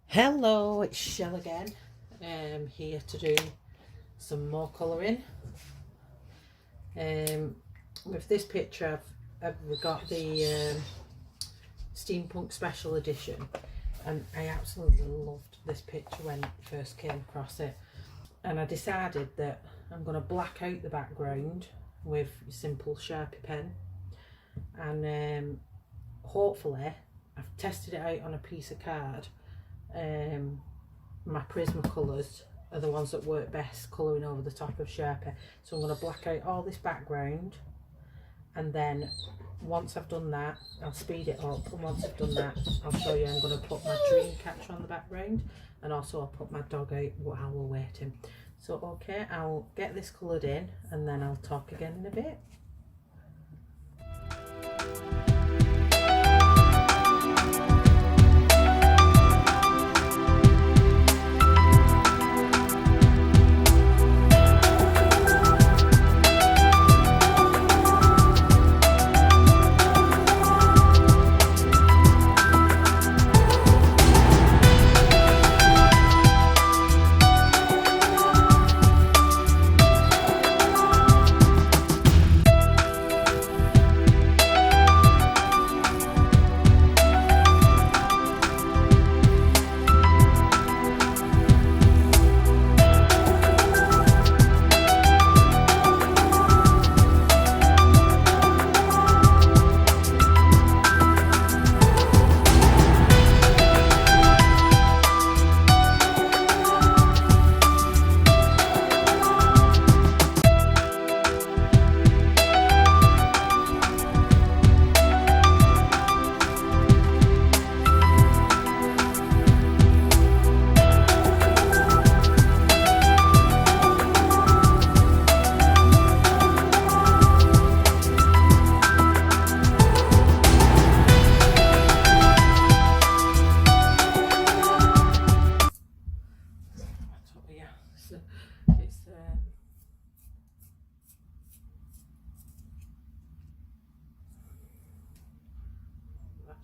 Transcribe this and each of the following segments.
Hello, it's Shell again. Here to do some more colouring. With this picture I've got the Steampunk Special Edition, and I absolutely loved this picture when I first came across it, and I decided that I'm going to black out the background with a simple Sharpie pen, and hopefully I've tested it out on a piece of card. My prismacolours are the ones that work best colouring over the top of Sharpie, so I'm going to black out all this background, and then once I've done that I'll speed it up, and once I've done that I'll show you I'm going to put my dream catcher on the background, and also I'll put my dog out while we're waiting. So okay, I'll get this coloured in and then I'll talk again in a bit.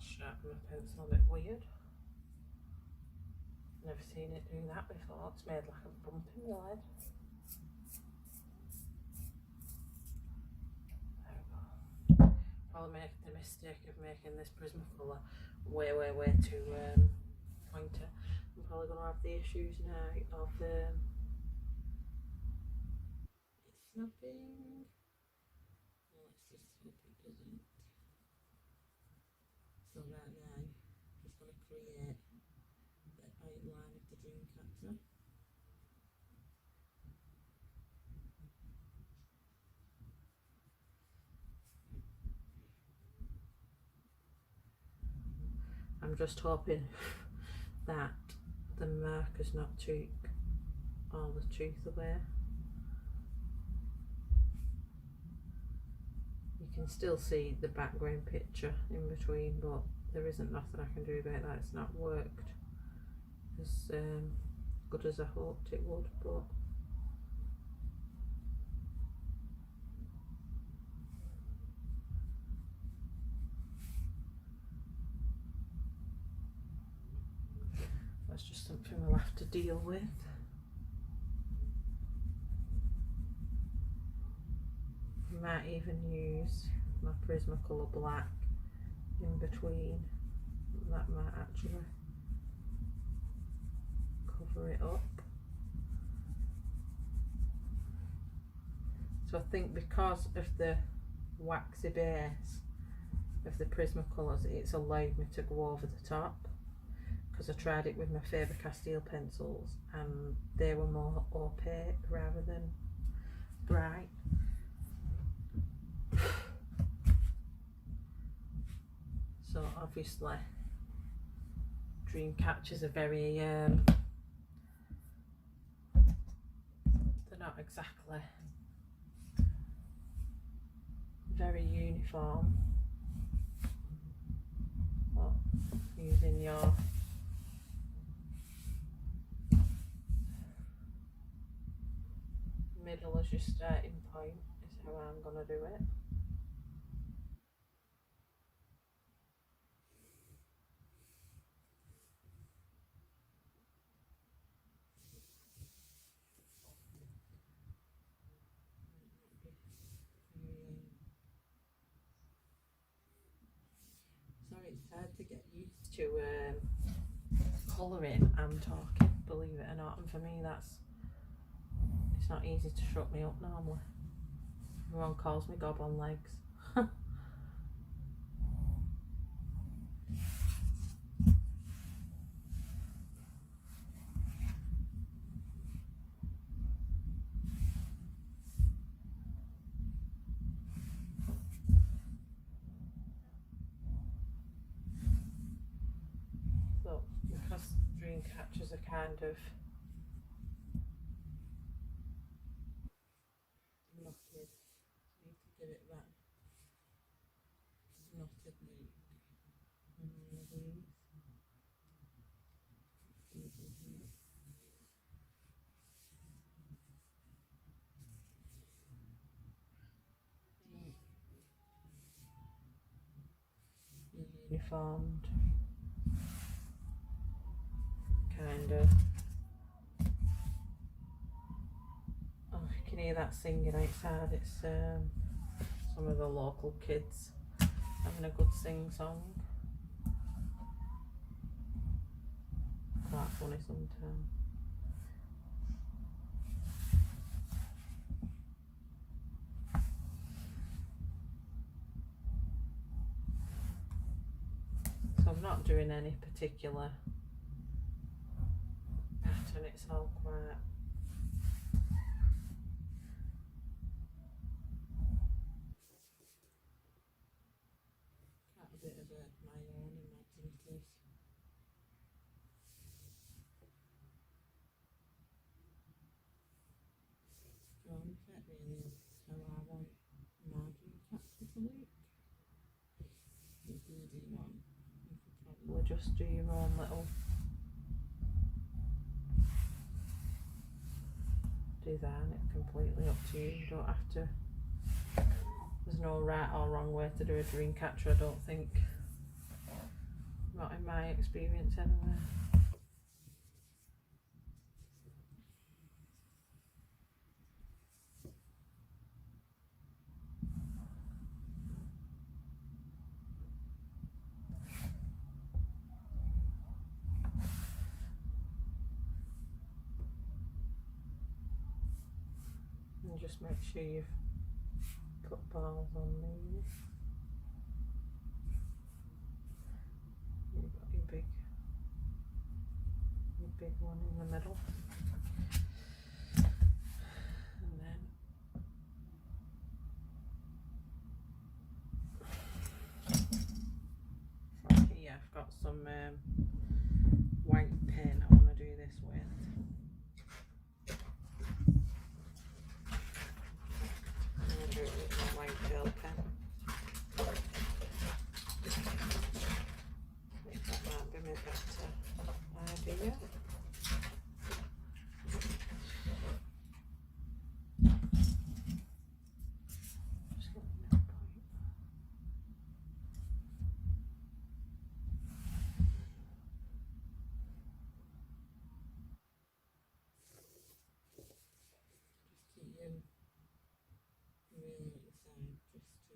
Sharpen my pencil a bit weird. Never seen it do that before. It's made like a bump in the lead. There we go. Probably make the mistake of making this Prismacolor way too pointy. I'm probably going to have the issues now of it's snapping. Let's just hope it doesn't. So right now, I'm just going to create the outline of the dream catcher. I'm just hoping that the marker's not took all the tooth away. You can still see the background picture in between, but there isn't nothing I can do about that. It's not worked as good as I hoped it would, but that's just something we'll have to deal with. I might even use my Prismacolor black in between. That might actually cover it up. So I think because of the waxy base of the Prismacolors, it's allowed me to go over the top, because I tried it with my Faber Castell pencils and they were more opaque rather than bright. So obviously dream catchers are very they're not exactly very uniform, but using your middle as your starting point is how I'm going to do it. hard to get used to colouring and talking, believe it or not, and for me it's not easy to shut me up normally. Everyone calls me gob on legs. So because dream catchers are kind of knotted, I need to get it right. Knotted loop. Uniformed, kind of. Oh, you can hear that singing outside. It's some of the local kids having a good sing song. Quite funny sometimes. So I'm not doing any particular pattern, it's all quite a bit of my own imaginative. Drawing effect really is how I want my dream catcher to look. You bloody one. You could probably just do your own little design. It's completely up to you. You don't have to. There's no right or wrong way to do a dream catcher, I don't think. Not in my experience anyway. And just make sure you've put balls on these. You've got your big one in the middle. And then from here I've got some white pen I want to do this with. Do it with my white gel pen. I think that might be my better idea. Just get the middle point. Just keep you really excited just to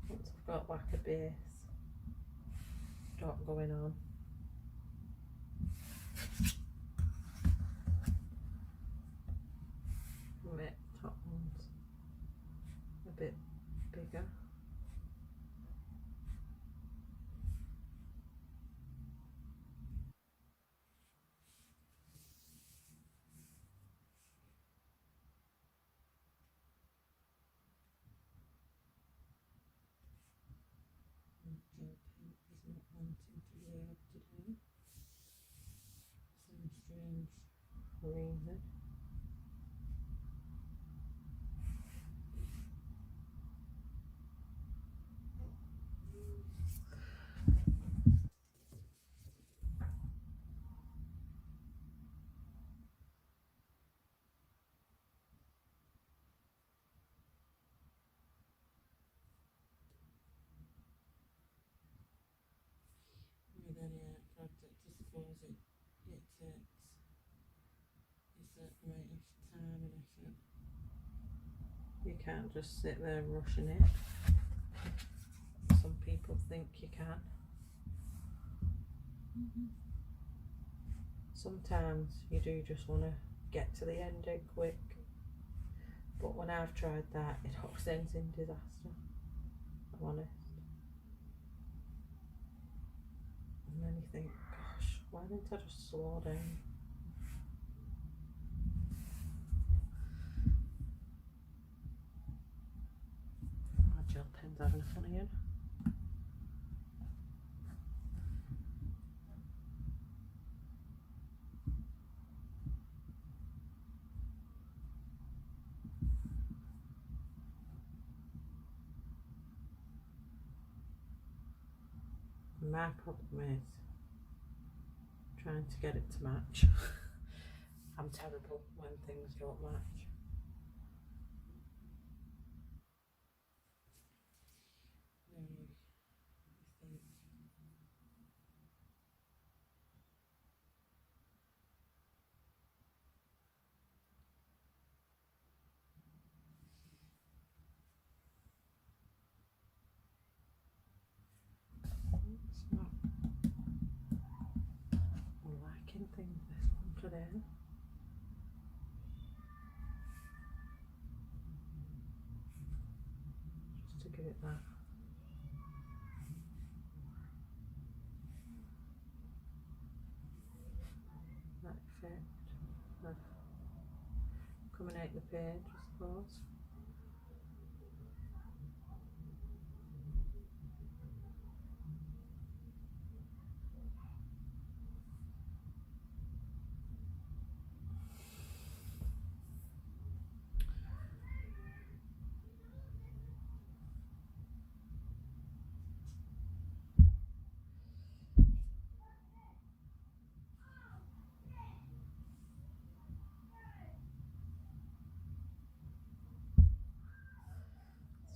once I've got like a base dot going on. Make top ones a bit bigger. gel pen is not wanting to react today. Some strange reason. With any art project, I suppose it takes a certain amount of time and effort. You can't just sit there rushing it. Some people think you can. Sometimes you do just want to get to the ending quick, but when I've tried that, it always ends in disaster, I'm honest. And then you think, gosh, why didn't I just slow down? My gel pen's having a funny one. My problem is trying to get it to match. I'm terrible when things don't match. It's not liking things this one today. Just to give it that effect of coming out the page, I suppose.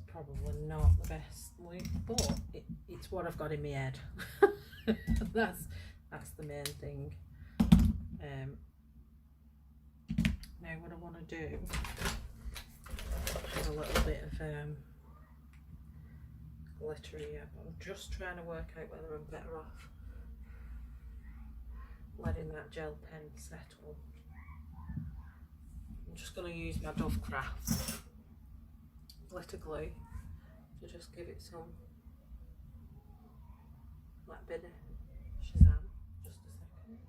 Probably not the best look, but it's what I've got in my head. that's the main thing. Now what I want to do is a little bit of glitter here. I'm just trying to work out whether I'm better off letting that gel pen settle. I'm just going to use my Dovecraft glitter glue to just give it some like bit of shazam. Just a second.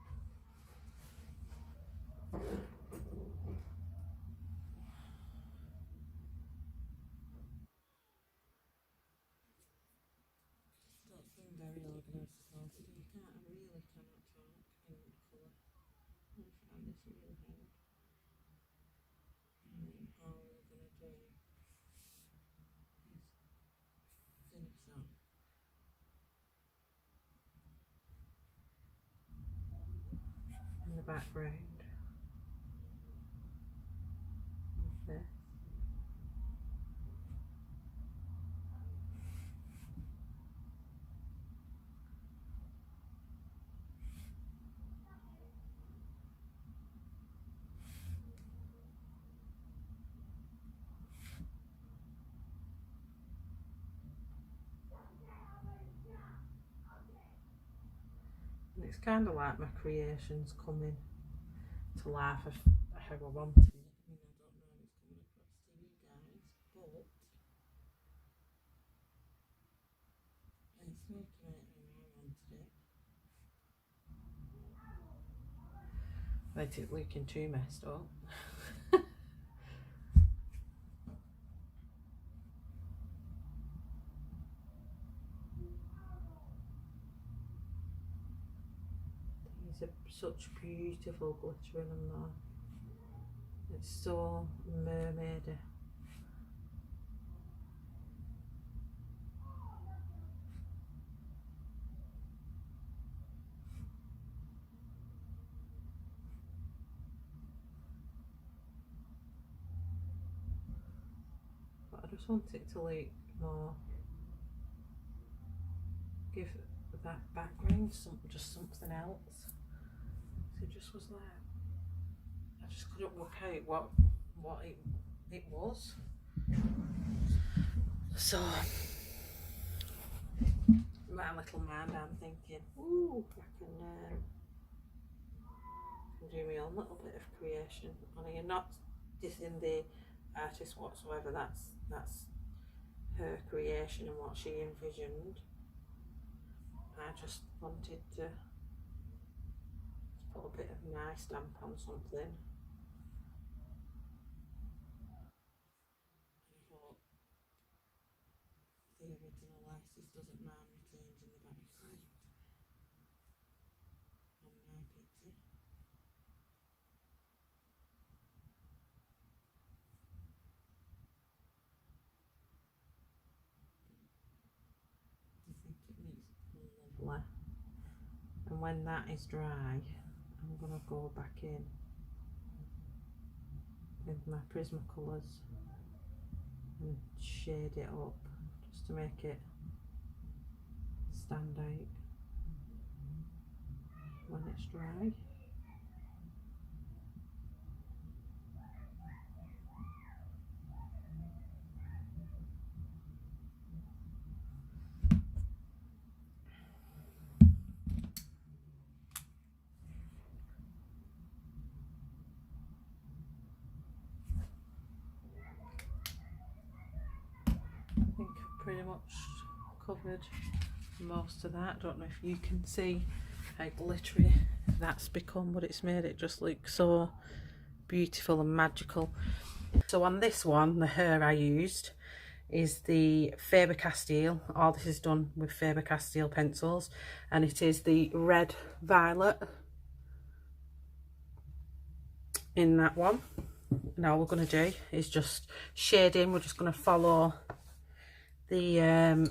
Don't seem very organised as well today. I really cannot talk in colour. I find this really hard. All we're going to do is finish off in the background of this. And it's kind of like my creations coming to life of how I wanted it. I mean, I don't know if it's coming across to you guys, but it's making it how I wanted it. Without it looking too messed up. such beautiful glitter in them though. It's so mermaidy. But I just want it to look more, give that background just something else. So it just was like, I just couldn't work out what it was. So my little mind, I'm thinking, ooh, I can do my own little bit of creation. And you're not dissing the artist whatsoever. That's her creation and what she envisioned. I just wanted to put a bit of nice stamp on something. I hope the original artist doesn't mind me changing the background on my picture. I think it looks lovely. And when that is dry, I'm going to go back in with my prismacolours and shade it up just to make it stand out when it's dry. I think I've pretty much covered most of that. I don't know if you can see how glittery that's become, but it's made it just look so beautiful and magical. So on this one, the hair I used is the Faber Castell. All this is done with Faber Castell pencils, and it is the red violet in that one. Now all we're going to do is just shade in. We're just going to follow the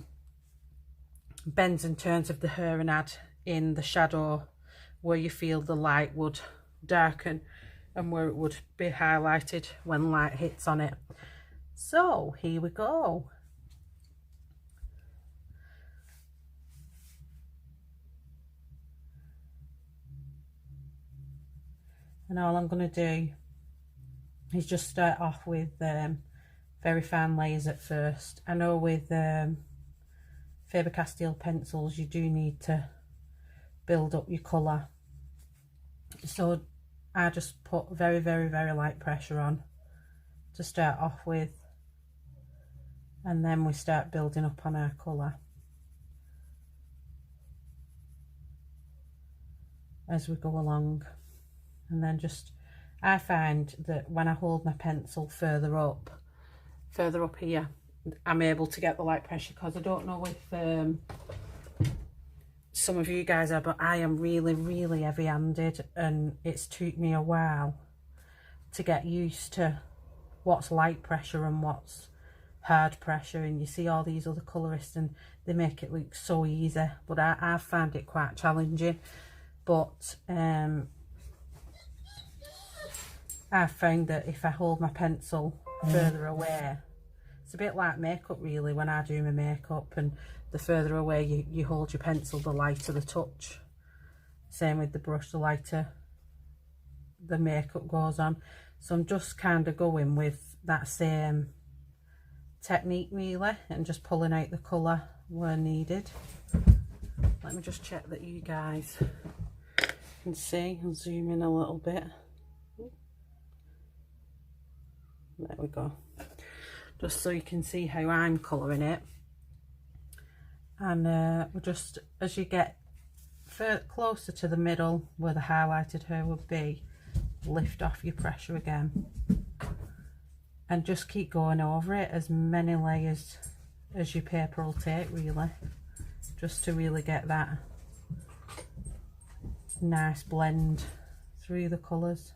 bends and turns of the hair and add in the shadow where you feel the light would darken and where it would be highlighted when light hits on it. So here we go. And all I'm going to do is just start off with very fine layers at first. I know with Faber Castell pencils you do need to build up your colour, so I just put very light pressure on to start off with, and then we start building up on our colour as we go along. And then just, I find that when I hold my pencil further up here, I'm able to get the light pressure, because I don't know if some of you guys are, but I am really heavy-handed, and it's took me a while to get used to what's light pressure and what's hard pressure. And you see all these other colourists and they make it look so easy, but I found it quite challenging. But I found that if I hold my pencil further away, it's a bit like makeup really. When I do my makeup, and the further away you hold your pencil, the lighter the touch. Same with the brush, the lighter the makeup goes on. So I'm just kind of going with that same technique really, and just pulling out the colour where needed. Let me just check that you guys can see. I'll zoom in a little bit. There we go. Just so you can see how I'm colouring it. And we'll just, as you get closer to the middle where the highlighted hair would be, lift off your pressure again. And just keep going over it, as many layers as your paper will take really, just to really get that nice blend through the colours.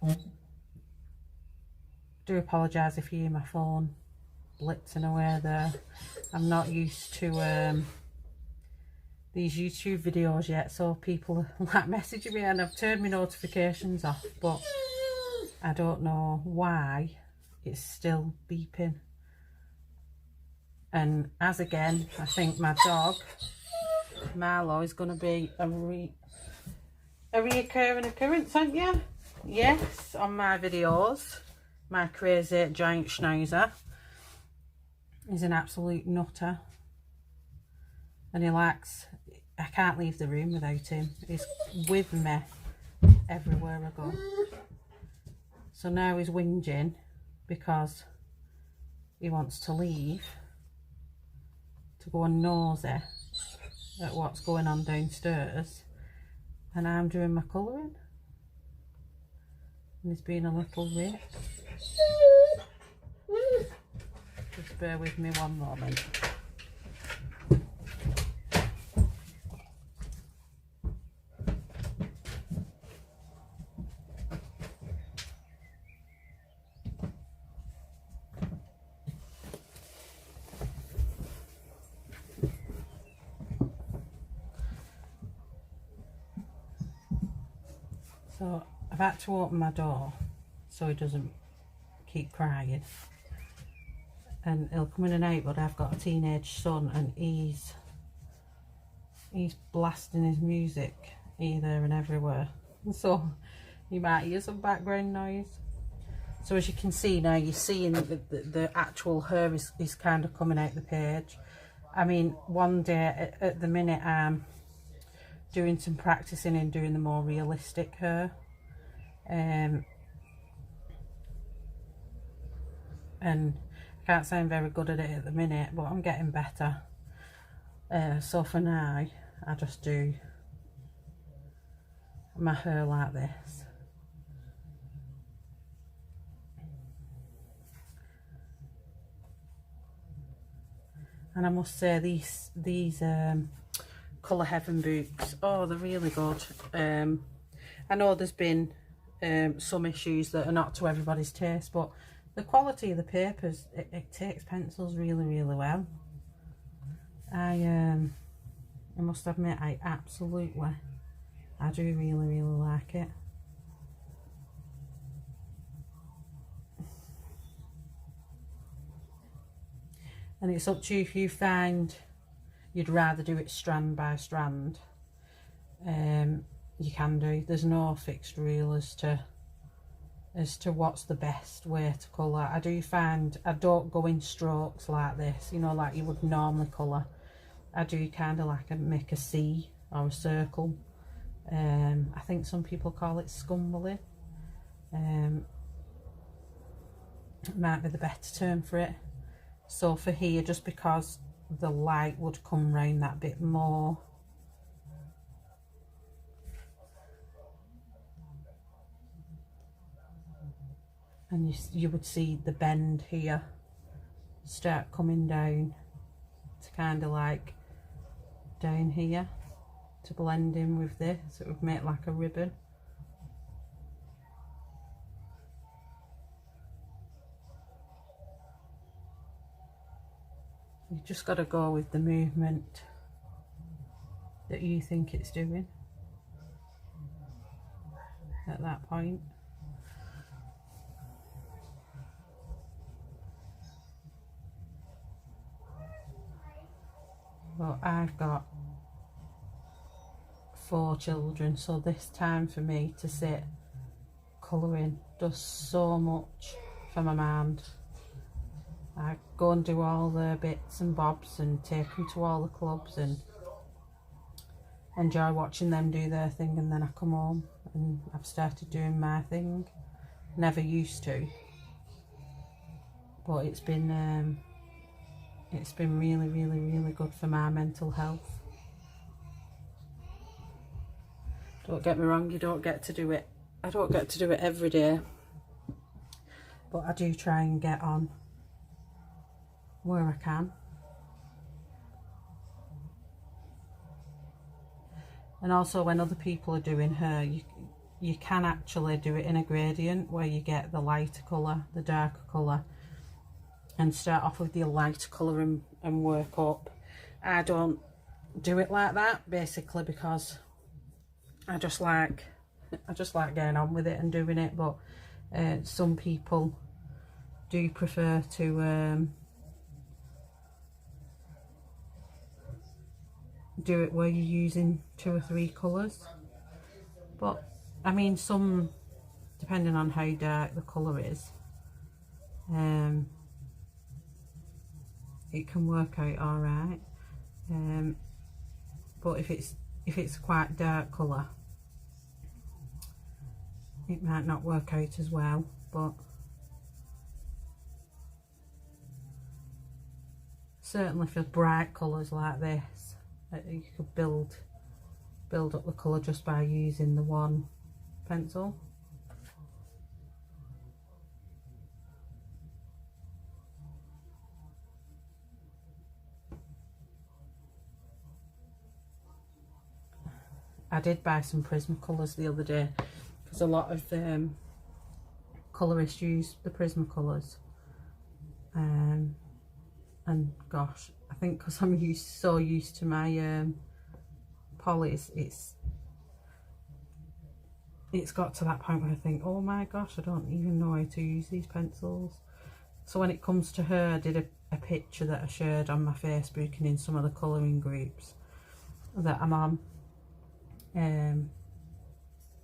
Do apologise if you hear my phone blitzing away there. I'm not used to these YouTube videos yet, so people are like messaging me, and I've turned my notifications off, but I don't know why it's still beeping. And as again, I think my dog Marlo is going to be a reoccurring occurrence, aren't you? Yes, on my videos. My crazy giant schnauzer is an absolute nutter, and he likes, I can't leave the room without him. He's with me everywhere I go. So now he's whinging because he wants to leave to go and nosy at what's going on downstairs, and I'm doing my colouring, and he's being a little rip. Just bear with me one moment. So I've had to open my door so he doesn't keep crying, and he'll come in and out, but I've got a teenage son, and he's blasting his music here, there and everywhere, so you might hear some background noise. So as you can see now, you're seeing the actual hair is kind of coming out the page. I mean, one day at the minute I'm doing some practicing and doing the more realistic hair, and I can't say I'm very good at it at the minute, but I'm getting better. So for now, I just do my hair like this. And I must say, these Colour Heaven books, oh, they're really good. I know there's been some issues that are not to everybody's taste, but the quality of the papers, it takes pencils really, really well. I must admit, I do really, really like it. And it's up to you if you find you'd rather do it strand by strand. You can do. There's no fixed rule as to what's the best way to colour. I do find I don't go in strokes like this, you know, like you would normally colour. I do kind of like make a C or a circle. I think some people call it scumbling. It might be the better term for it. So for here, just because the light would come round that bit more, and you would see the bend here start coming down to kind of like down here to blend in with this. It would make like a ribbon. You just got to go with the movement that you think it's doing at that point. But I've got 4 children, so this time for me to sit colouring does so much for my mind. I go and do all the bits and bobs and take them to all the clubs and enjoy watching them do their thing, and then I come home and I've started doing my thing. Never used to, but it's been really, really, really good for my mental health. Don't get me wrong, you don't get to do it. I don't get to do it every day, but I do try and get on where I can. And also when other people are doing hair, you can actually do it in a gradient where you get the lighter colour, the darker colour, and start off with your lighter colour and work up. I don't do it like that, basically, because I just like getting on with it and doing it. But some people do prefer to do it where you're using 2 or 3 colours. But I mean, some, depending on how dark the colour is, it can work out alright. But if it's quite dark colour, it might not work out as well. But certainly for bright colours like this, you could build up the colour just by using the one pencil. I did buy some prismacolours the other day, because a lot of colourists use the prismacolours, and gosh, I think because I'm so used to my polys, it's got to that point where I think, oh my gosh, I don't even know how to use these pencils. So when it comes to her, I did a picture that I shared on my Facebook and in some of the colouring groups that I'm on. And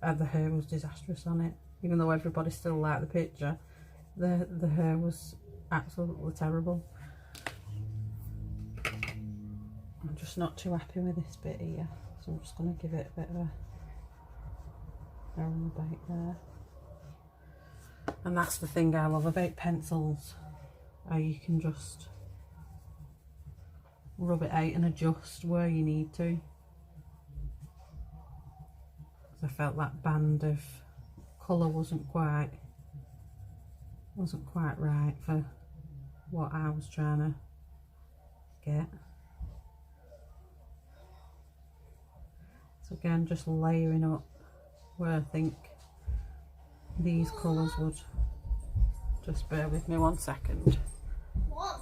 the hair was disastrous on it, even though everybody still liked the picture. The hair was absolutely terrible. I'm just not too happy with this bit here, so I'm just going to give it a bit of a run back there. And that's the thing I love about pencils, how you can just rub it out and adjust where you need to. I felt that band of colour wasn't quite right for what I was trying to get. So again, just layering up where I think these colours would. Just bear with me 1 second. Mom.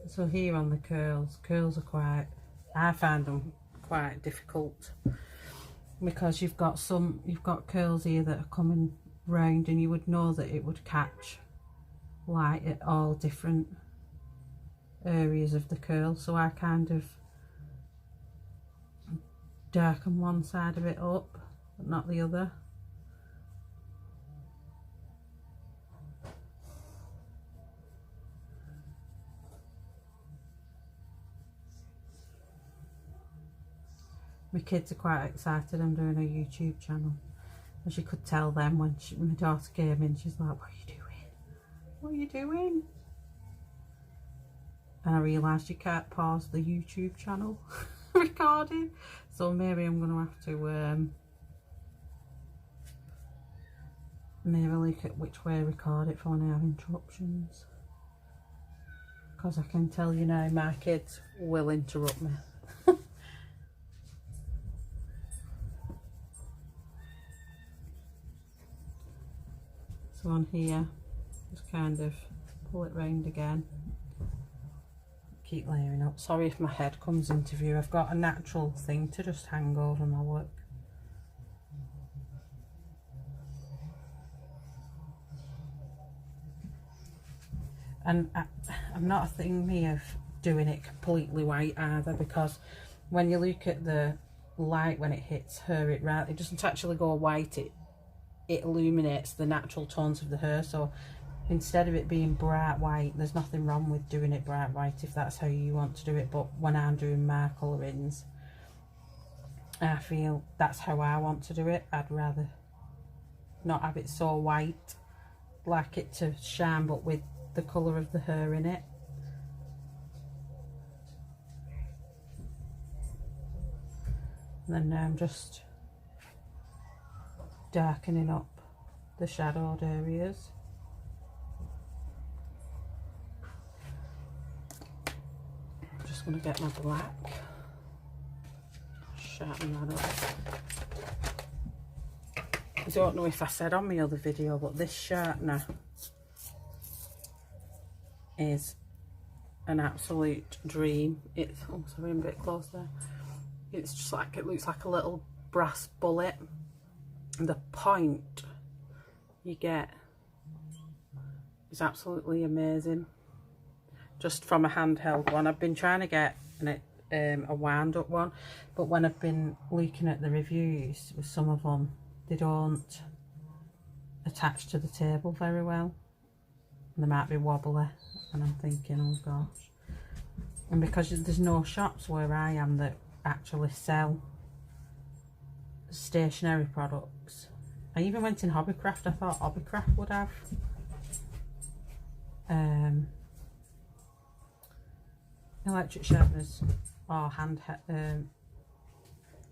So here on the curls are quite, I find them quite difficult, because you've got curls here that are coming round, and you would know that it would catch light at all different areas of the curl. So I kind of darken one side of it up, but not the other. My kids are quite excited. I'm doing a YouTube channel. As you could tell then when my daughter came in, she's like, what are you doing? What are you doing? And I realised you can't pause the YouTube channel recording. So maybe I'm going to have to maybe look at which way I record it for when I have interruptions. Because I can tell you now, my kids will interrupt me. So on here, just kind of pull it round again, keep layering up. Sorry if my head comes into view. I've got a natural thing to just hang over my work. And I'm not a thing me of doing it completely white either, because when you look at the light when it hits her, it doesn't actually go white, it illuminates the natural tones of the hair. So instead of it being bright white, there's nothing wrong with doing it bright white if that's how you want to do it. But when I'm doing my colourings, I feel that's how I want to do it. I'd rather not have it so white, like it to shine, but with the colour of the hair in it. And then now I'm just darkening up the shadowed areas. I'm just going to get my black, sharpen that up. I don't know if I said on my other video, but this sharpener is an absolute dream. It's, oh sorry, I'm a bit close there. It's just like, it looks like a little brass bullet. And the point you get is absolutely amazing. Just from a handheld one. I've been trying to get a wound up one, but when I've been looking at the reviews with some of them, they don't attach to the table very well. They might be wobbly, and I'm thinking, oh gosh. And because there's no shops where I am that actually sell stationery products. I even went in Hobbycraft. I thought Hobbycraft would have electric sharpeners or hand,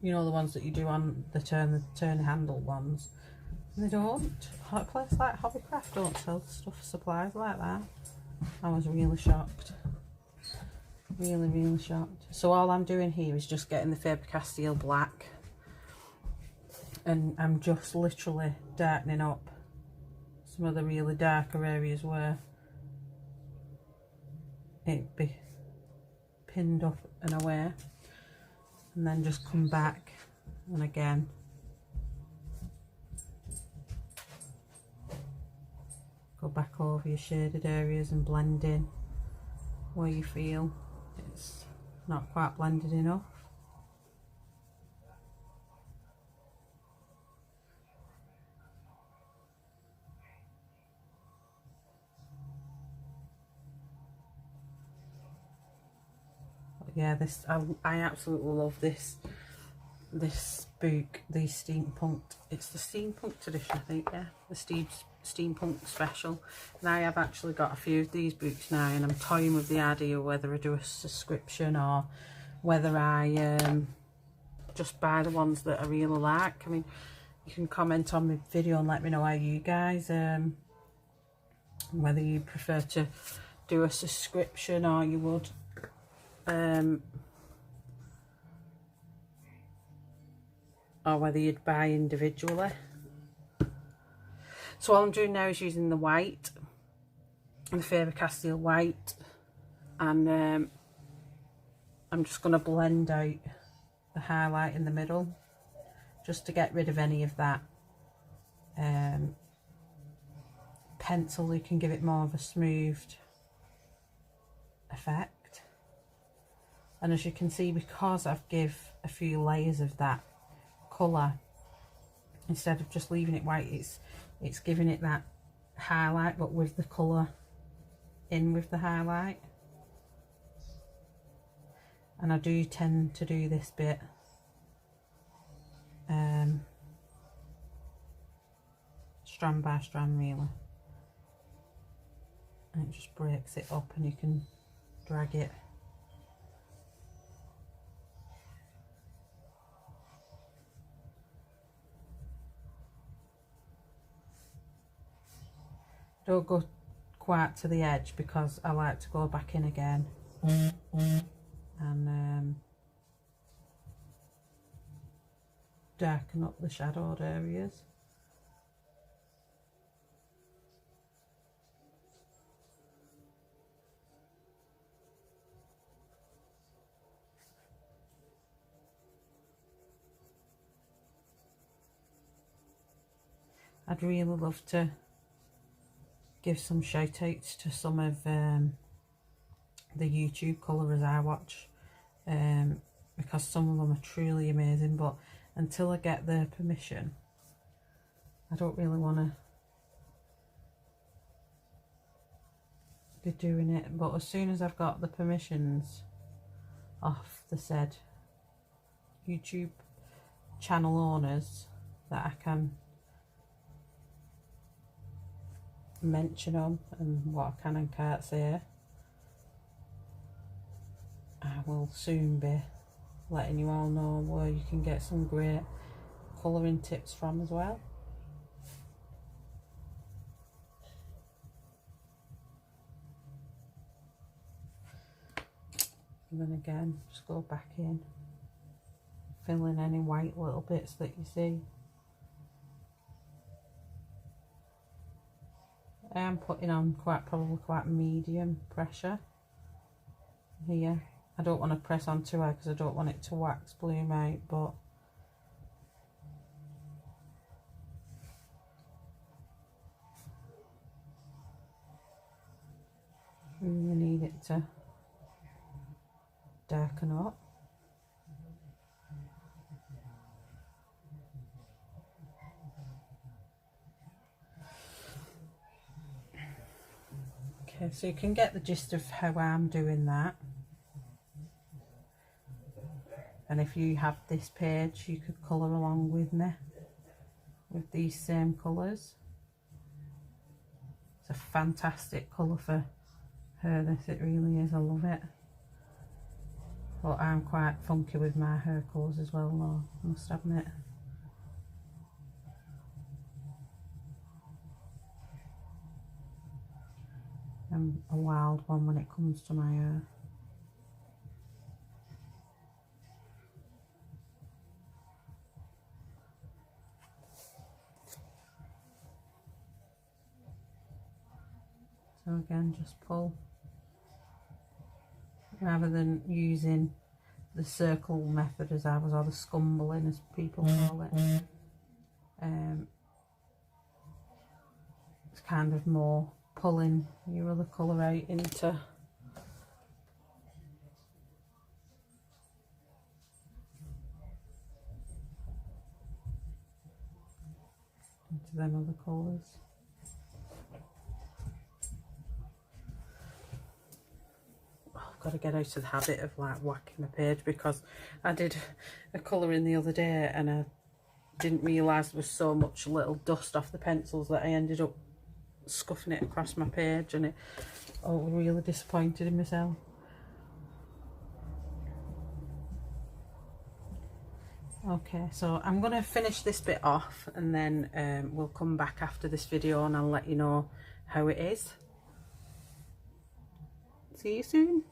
you know, the ones that you do on the turn handle ones. And they don't. A place like Hobbycraft don't sell stuff, supplies like that. I was really shocked. Really shocked. So all I'm doing here is just getting the Faber-Castell black, and I'm just literally darkening up some of the really darker areas where it'd be pinned up and away, and then just come back and again go back over your shaded areas and blend in where you feel it's not quite blended enough. But yeah, this I absolutely love this book, the steampunk. It's the steampunk edition, I think. Yeah, the steampunk special. And I have actually got a few of these books now, and I'm toying with the idea whether I do a subscription or whether I just buy the ones that I really like. I mean, you can comment on my video and let me know how you guys whether you prefer to do a subscription or you would or whether you'd buy individually. So all I'm doing now is using the white, the Faber-Castell white, and I'm just going to blend out the highlight in the middle just to get rid of any of that pencil. You can give it more of a smoothed effect. And as you can see, because I've give a few layers of that colour, instead of just leaving it white, it's giving it that highlight, but with the colour in with the highlight. And I do tend to do this bit strand by strand, really, and it just breaks it up, and you can drag it. Don't go quite to the edge because I like to go back in again and darken up the shadowed areas. I'd really love to give some shout outs to some of the YouTube colourers I watch, because some of them are truly amazing, but until I get their permission I don't really want to be doing it. But as soon as I've got the permissions off the said YouTube channel owners that I can mention them and what I can and can't say, I will soon be letting you all know where you can get some great colouring tips from as well. And then again, just go back in, fill in any white little bits that you see. I am putting on probably quite medium pressure here. I don't want to press on too hard because I don't want it to wax bloom out, but we need it to darken up. Okay, so you can get the gist of how I'm doing that. And if you have this page, you could colour along with me with these same colours. It's a fantastic colour for her, this, it really is, I love it. But I'm quite funky with my hair colours as well, though, I must admit. I'm a wild one when it comes to my hair. So again, just pull, rather than using the circle method as I was, or the scumbling as people call it. It's kind of more pulling your other colour out into them other colours. I've got to get out of the habit of like whacking my page, because I did a colouring the other day and I didn't realise there was so much little dust off the pencils that I ended up scuffing it across my page, and I was really disappointed in myself. Okay, so I'm going to finish this bit off, and then we'll come back after this video and I'll let you know how it is. See you soon.